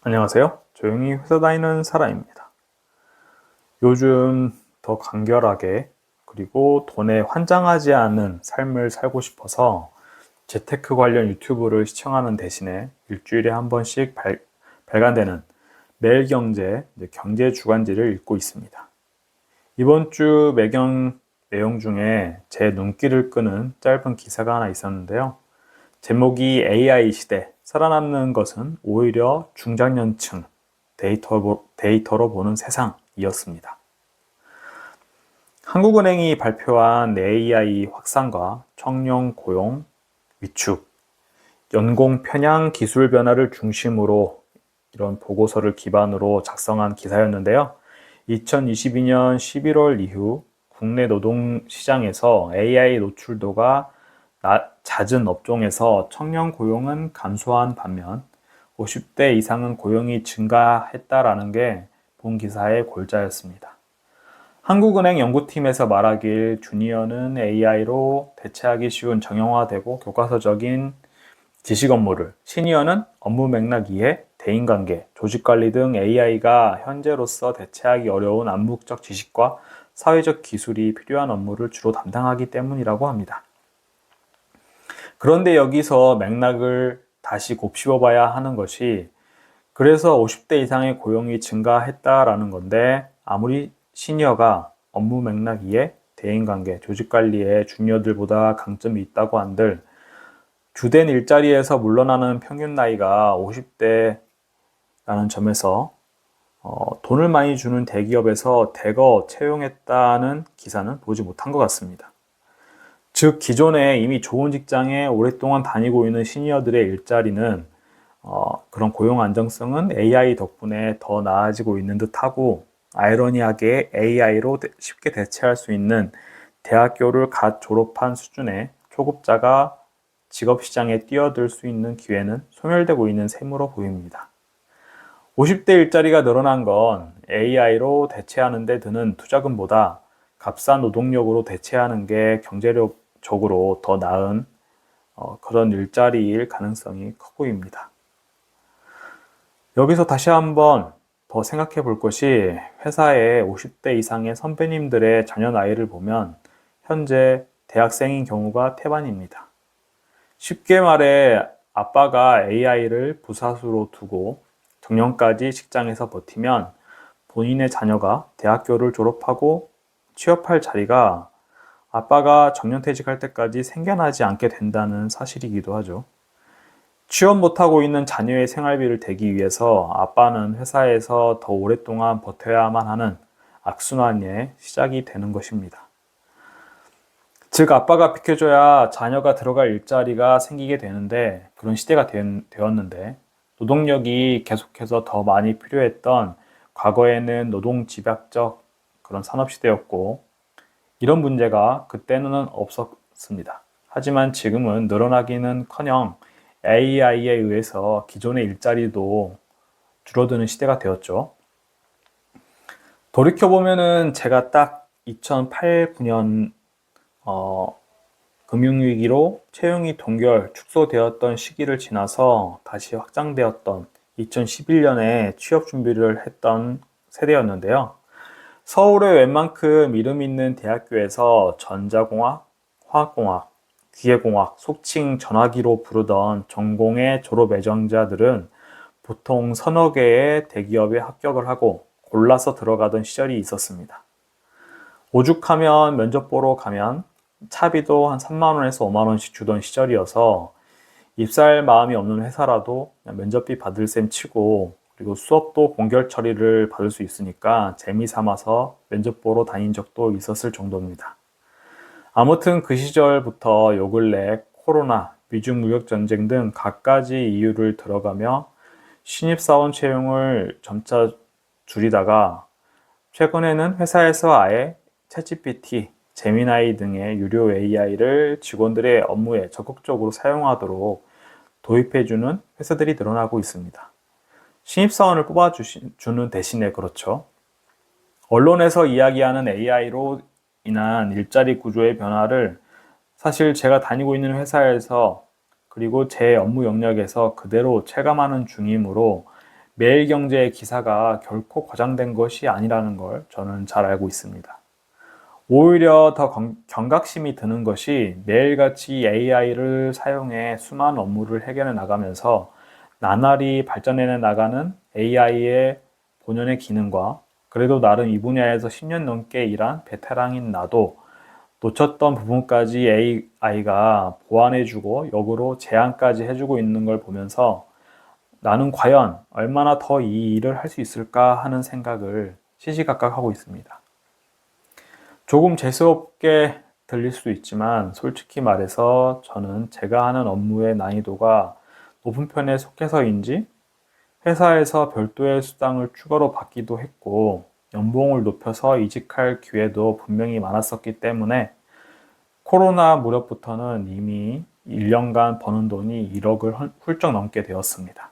안녕하세요. 조용히 회사 다니는 사람입니다. 요즘 더 간결하게 그리고 돈에 환장하지 않은 삶을 살고 싶어서 재테크 관련 유튜브를 시청하는 대신에 일주일에 한 번씩 발간되는 매일경제, 경제 주간지를 읽고 있습니다. 이번 주 매경 내용 중에 제 눈길을 끄는 짧은 기사가 하나 있었는데요. 제목이 AI 시대, 살아남는 것은 오히려 중장년층 데이터로 보는 세상이었습니다. 한국은행이 발표한 AI 확산과 청년 고용 위축, 연공 편향 기술 변화를 중심으로 이런 보고서를 기반으로 작성한 기사였는데요. 2022년 11월 이후 국내 노동시장에서 AI 노출도가 잦은 업종에서 청년 고용은 감소한 반면 50대 이상은 고용이 증가했다라는 게 본 기사의 골자였습니다. 한국은행 연구팀에서 말하길 주니어는 AI로 대체하기 쉬운 정형화되고 교과서적인 지식 업무를, 시니어는 업무 맥락 이해, 대인관계, 조직관리 등 AI가 현재로서 대체하기 어려운 암묵적 지식과 사회적 기술이 필요한 업무를 주로 담당하기 때문이라고 합니다. 그런데 여기서 맥락을 다시 곱씹어 봐야 하는 것이 그래서 50대 이상의 고용이 증가했다라는 건데 아무리 시니어가 업무 맥락 이해, 대인관계, 조직관리에 주니어들보다 강점이 있다고 한들 주된 일자리에서 물러나는 평균 나이가 50대라는 점에서 돈을 많이 주는 대기업에서 대거 채용했다는 기사는 보지 못한 것 같습니다. 즉 기존에 이미 좋은 직장에 오랫동안 다니고 있는 시니어들의 일자리는 그런 고용 안정성은 AI 덕분에 더 나아지고 있는 듯하고 아이러니하게 AI로 쉽게 대체할 수 있는 대학교를 갓 졸업한 수준의 초급자가 직업시장에 뛰어들 수 있는 기회는 소멸되고 있는 셈으로 보입니다. 50대 일자리가 늘어난 건 AI로 대체하는 데 드는 투자금보다 값싼 노동력으로 대체하는 게 경제적으로 더 나은 그런 일자리일 가능성이 커 보입니다. 여기서 다시 한번 더 생각해 볼 것이 회사의 50대 이상의 선배님들의 자녀 나이를 보면 현재 대학생인 경우가 태반입니다. 쉽게 말해 아빠가 AI를 부사수로 두고 정년까지 직장에서 버티면 본인의 자녀가 대학교를 졸업하고 취업할 자리가 아빠가 정년퇴직할 때까지 생겨나지 않게 된다는 사실이기도 하죠. 취업 못하고 있는 자녀의 생활비를 대기 위해서 아빠는 회사에서 더 오랫동안 버텨야만 하는 악순환의 시작이 되는 것입니다. 즉 아빠가 비켜줘야 자녀가 들어갈 일자리가 생기게 되는데 그런 시대가 되었는데 노동력이 계속해서 더 많이 필요했던 과거에는 노동 집약적 그런 산업시대였고 이런 문제가 그때는 없었습니다. 하지만 지금은 늘어나기는커녕 AI에 의해서 기존의 일자리도 줄어드는 시대가 되었죠. 돌이켜보면은 제가 딱 2008, 9년 금융위기로 채용이 동결, 축소되었던 시기를 지나서 다시 확장되었던 2011년에 취업 준비를 했던 세대였는데요. 서울의 웬만큼 이름 있는 대학교에서 전자공학, 화학공학, 기계공학, 속칭 전화기로 부르던 전공의 졸업 예정자들은 보통 서너 개의 대기업에 합격을 하고 골라서 들어가던 시절이 있었습니다. 오죽하면 면접 보러 가면 차비도 한 3만 원에서 5만 원씩 주던 시절이어서 입사할 마음이 없는 회사라도 면접비 받을 셈 치고 그리고 수업도 공결 처리를 받을 수 있으니까 재미 삼아서 면접 보러 다닌 적도 있었을 정도입니다. 아무튼 그 시절부터 요 근래 코로나, 미중 무역 전쟁 등 갖가지 이유를 들어가며 신입사원 채용을 점차 줄이다가 최근에는 회사에서 아예 챗GPT, 제미나이 등의 유료 AI를 직원들의 업무에 적극적으로 사용하도록 도입해주는 회사들이 늘어나고 있습니다. 신입사원을 뽑아주는 대신에 그렇죠. 언론에서 이야기하는 AI로 인한 일자리 구조의 변화를 사실 제가 다니고 있는 회사에서 그리고 제 업무 영역에서 그대로 체감하는 중이므로 매일경제의 기사가 결코 과장된 것이 아니라는 걸 저는 잘 알고 있습니다. 오히려 더 경각심이 드는 것이 매일같이 AI를 사용해 수많은 업무를 해결해 나가면서 나날이 발전해 나가는 AI의 본연의 기능과 그래도 나름 이 분야에서 10년 넘게 일한 베테랑인 나도 놓쳤던 부분까지 AI가 보완해주고 역으로 제안까지 해주고 있는 걸 보면서 나는 과연 얼마나 더 이 일을 할 수 있을까 하는 생각을 시시각각 하고 있습니다. 조금 재수없게 들릴 수도 있지만 솔직히 말해서 저는 제가 하는 업무의 난이도가 높은 편에 속해서인지 회사에서 별도의 수당을 추가로 받기도 했고 연봉을 높여서 이직할 기회도 분명히 많았었기 때문에 코로나 무렵부터는 이미 1년간 버는 돈이 1억을 훌쩍 넘게 되었습니다.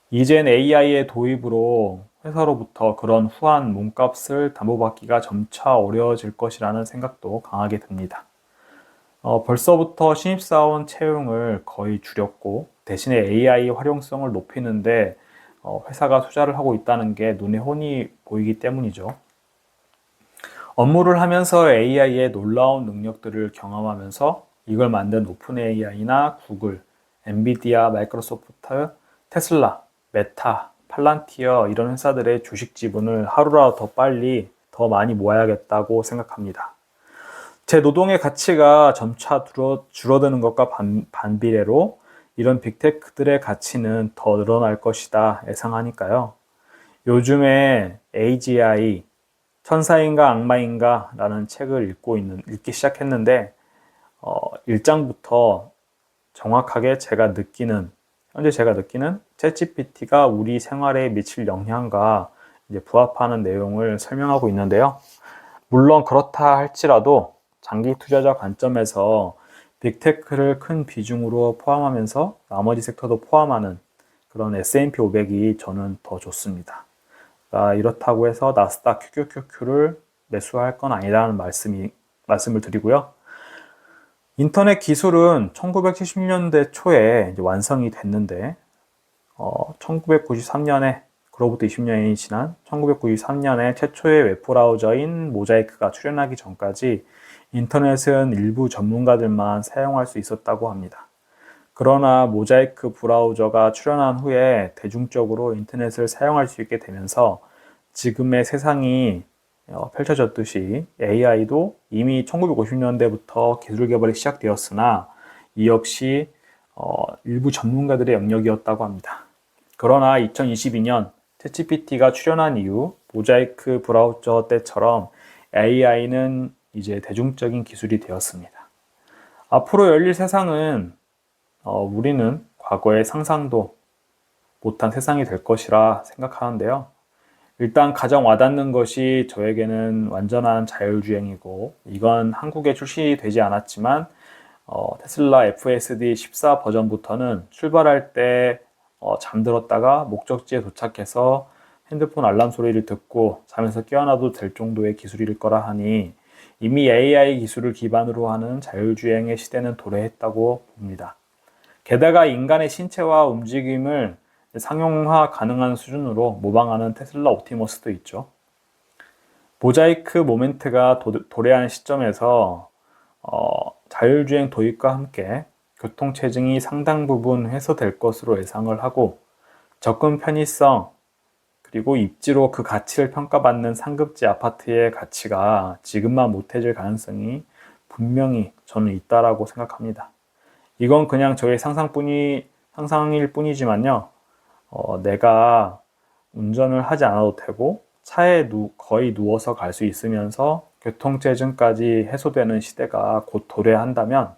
이젠 AI의 도입으로 회사로부터 그런 후한 몸값을 담보받기가 점차 어려워질 것이라는 생각도 강하게 듭니다. 벌써부터 신입사원 채용을 거의 줄였고 대신에 AI 활용성을 높이는데 회사가 투자를 하고 있다는 게 눈에 훤히 보이기 때문이죠. 업무를 하면서 AI의 놀라운 능력들을 경험하면서 이걸 만든 오픈 AI나 구글, 엔비디아, 마이크로소프트, 테슬라, 메타, 팔란티어 이런 회사들의 주식 지분을 하루라도 더 빨리 더 많이 모아야겠다고 생각합니다. 제 노동의 가치가 점차 줄어드는 것과 반비례로 이런 빅테크들의 가치는 더 늘어날 것이다 예상하니까요. 요즘에 AGI, 천사인가 악마인가 라는 책을 읽기 시작했는데 1장부터 정확하게 현재 제가 느끼는 챗GPT가 우리 생활에 미칠 영향과 이제 부합하는 내용을 설명하고 있는데요. 물론 그렇다 할지라도 장기 투자자 관점에서 빅테크를 큰 비중으로 포함하면서 나머지 섹터도 포함하는 그런 S&P 500이 저는 더 좋습니다. 이렇다고 해서 나스닥 QQQQ를 매수할 건 아니라는 말씀을 드리고요. 인터넷 기술은 1970년대 초에 이제 완성이 됐는데 1993년에 그로부터 20년이 지난 1993년에 최초의 웹브라우저인 모자이크가 출현하기 전까지 인터넷은 일부 전문가들만 사용할 수 있었다고 합니다. 그러나 모자이크 브라우저가 출현한 후에 대중적으로 인터넷을 사용할 수 있게 되면서 지금의 세상이 펼쳐졌듯이 AI도 이미 1950년대부터 기술 개발이 시작되었으나 이 역시 일부 전문가들의 영역이었다고 합니다. 그러나 2022년 챗GPT가 출현한 이후 모자이크 브라우저 때처럼 AI는 이제 대중적인 기술이 되었습니다. 앞으로 열릴 세상은 우리는 과거에 상상도 못한 세상이 될 것이라 생각하는데요. 일단 가장 와닿는 것이 저에게는 완전한 자율주행이고 이건 한국에 출시되지 않았지만 테슬라 FSD 14 버전부터는 출발할 때 잠들었다가 목적지에 도착해서 핸드폰 알람 소리를 듣고 잠에서 깨어나도 될 정도의 기술일 거라 하니 이미 AI 기술을 기반으로 하는 자율주행의 시대는 도래했다고 봅니다. 게다가 인간의 신체와 움직임을 상용화 가능한 수준으로 모방하는 테슬라 옵티머스도 있죠. 모자이크 모멘트가 도래한 시점에서 자율주행 도입과 함께 교통체증이 상당 부분 해소될 것으로 예상을 하고 접근 편의성 그리고 입지로 그 가치를 평가받는 상급지 아파트의 가치가 지금만 못해질 가능성이 분명히 저는 있다라고 생각합니다. 이건 그냥 저의 상상일 뿐이지만요. 내가 운전을 하지 않아도 되고 차에 거의 누워서 갈 수 있으면서 교통체증까지 해소되는 시대가 곧 도래한다면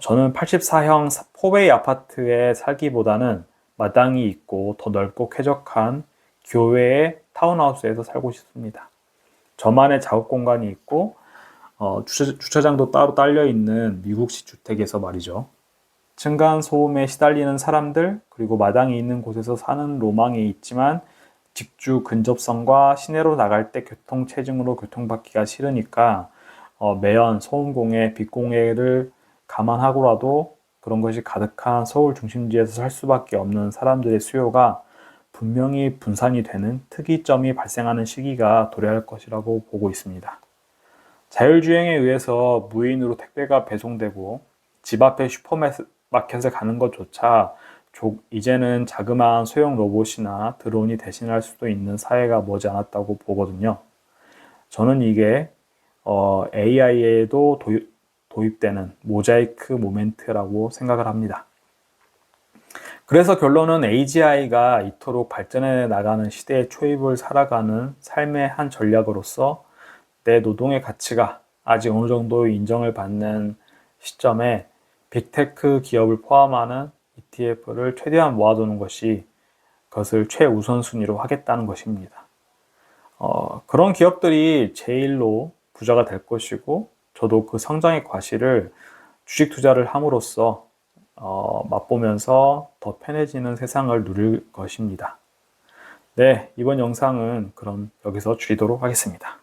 저는 84형 4베이 아파트에 살기보다는 마당이 있고 더 넓고 쾌적한 교외의 타운하우스에서 살고 싶습니다. 저만의 작업 공간이 있고 주차장도 따로 딸려있는 미국식 주택에서 말이죠. 층간 소음에 시달리는 사람들 그리고 마당이 있는 곳에서 사는 로망이 있지만 직주 근접성과 시내로 나갈 때 교통체증으로 교통받기가 싫으니까 매연 소음공해, 빛공해를 감안하고라도 그런 것이 가득한 서울 중심지에서 살 수밖에 없는 사람들의 수요가 분명히 분산이 되는 특이점이 발생하는 시기가 도래할 것이라고 보고 있습니다. 자율주행에 의해서 무인으로 택배가 배송되고 집 앞에 슈퍼마켓에 가는 것조차 이제는 자그마한 소형 로봇이나 드론이 대신할 수도 있는 사회가 머지않았다고 보거든요. 저는 이게 AI에도 도입되는 모자이크 모멘트라고 생각을 합니다. 그래서 결론은 AGI가 이토록 발전해 나가는 시대의 초입을 살아가는 삶의 한 전략으로서 내 노동의 가치가 아직 어느 정도 인정을 받는 시점에 빅테크 기업을 포함하는 ETF를 최대한 모아두는 것이 그것을 최우선순위로 하겠다는 것입니다. 그런 기업들이 제일로 부자가 될 것이고 저도 그 성장의 과실을 주식 투자를 함으로써 맛보면서 더 편해지는 세상을 누릴 것입니다. 네, 이번 영상은 그럼 여기서 줄이도록 하겠습니다.